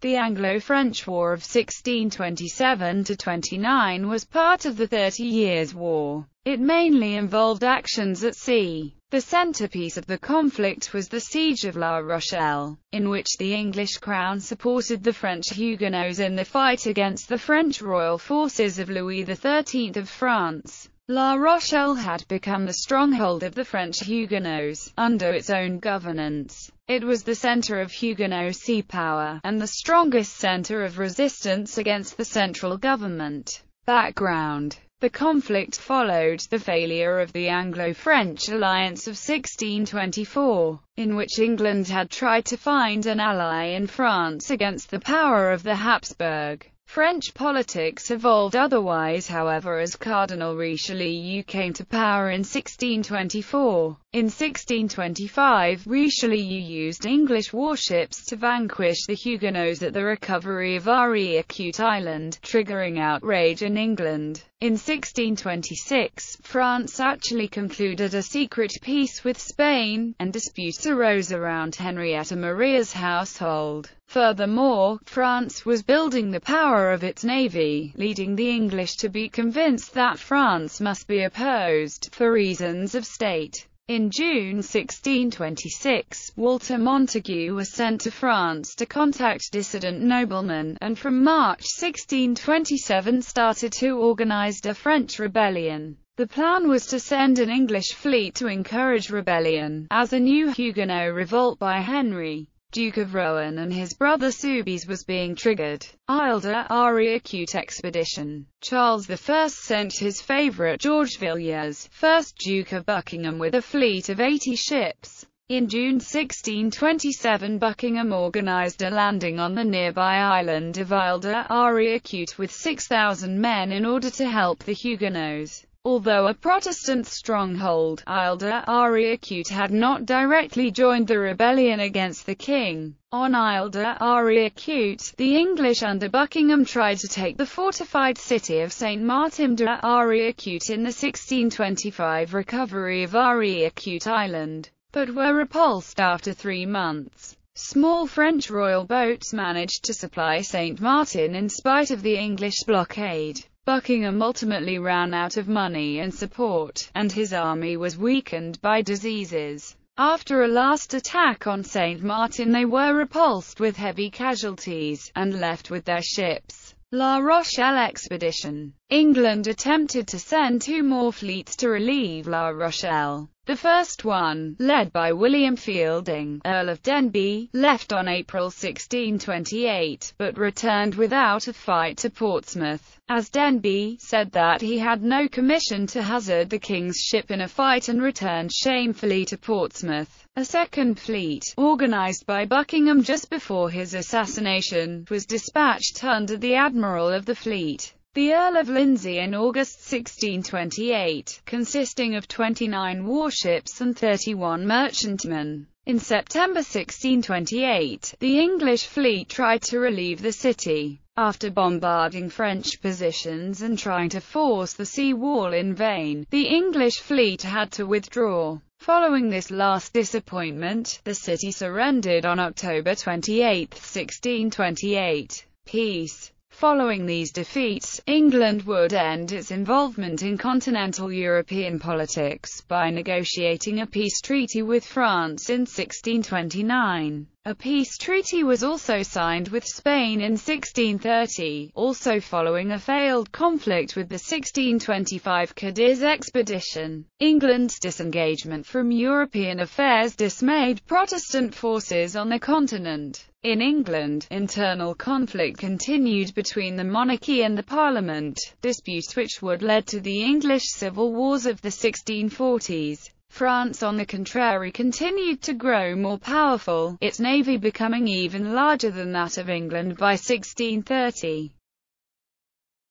The Anglo-French War of 1627–29 was part of the 30 Years' War. It mainly involved actions at sea. The centerpiece of the conflict was the Siege of La Rochelle, in which the English crown supported the French Huguenots in the fight against the French royal forces of Louis XIII of France. La Rochelle had become the stronghold of the French Huguenots, under its own governance. It was the center of Huguenot sea power, and the strongest center of resistance against the central government. Background: the conflict followed the failure of the Anglo-French alliance of 1624, in which England had tried to find an ally in France against the power of the Habsburg. French politics evolved otherwise, however, as Cardinal Richelieu came to power in 1624. In 1625, Richelieu used English warships to vanquish the Huguenots at the recovery of Acute Island, triggering outrage in England. In 1626, France actually concluded a secret peace with Spain, and disputes arose around Henrietta Maria's household. Furthermore, France was building the power of its navy, leading the English to be convinced that France must be opposed, for reasons of state. In June 1626, Walter Montagu was sent to France to contact dissident noblemen, and from March 1627 started to organize a French rebellion. The plan was to send an English fleet to encourage rebellion, as a new Huguenot revolt by Henry, Duke of Rohan, and his brother Soubise was being triggered. Acute Expedition. Charles I sent his favorite George Villiers, 1st Duke of Buckingham, with a fleet of 80 ships. In June 1627, Buckingham organized a landing on the nearby island of Acute with 6,000 men in order to help the Huguenots. Although a Protestant stronghold, Acute had not directly joined the rebellion against the king. On Acute, the English under Buckingham tried to take the fortified city of St. Martin de Acute in the 1625 recovery of Acute Island, but were repulsed after 3 months. Small French royal boats managed to supply St. Martin in spite of the English blockade. Buckingham ultimately ran out of money and support, and his army was weakened by diseases. After a last attack on St. Martin, they were repulsed with heavy casualties, and left with their ships. La Rochelle Expedition. England attempted to send 2 more fleets to relieve La Rochelle. The first one, led by William Fielding, Earl of Denbigh, left on April 1628, but returned without a fight to Portsmouth, as Denbigh said that he had no commission to hazard the king's ship in a fight, and returned shamefully to Portsmouth. A second fleet, organized by Buckingham just before his assassination, was dispatched under the admiral of the fleet, the Earl of Lindsey, in August 1628, consisting of 29 warships and 31 merchantmen. In September 1628, the English fleet tried to relieve the city. After bombarding French positions and trying to force the sea wall in vain, the English fleet had to withdraw. Following this last disappointment, the city surrendered on October 28, 1628. Peace. Following these defeats, England would end its involvement in continental European politics by negotiating a peace treaty with France in 1629. A peace treaty was also signed with Spain in 1630, also following a failed conflict with the 1625 Cadiz expedition. England's disengagement from European affairs dismayed Protestant forces on the continent. In England, internal conflict continued between the monarchy and the Parliament, disputes which would lead to the English civil wars of the 1640s. France, on the contrary, continued to grow more powerful, its navy becoming even larger than that of England by 1630.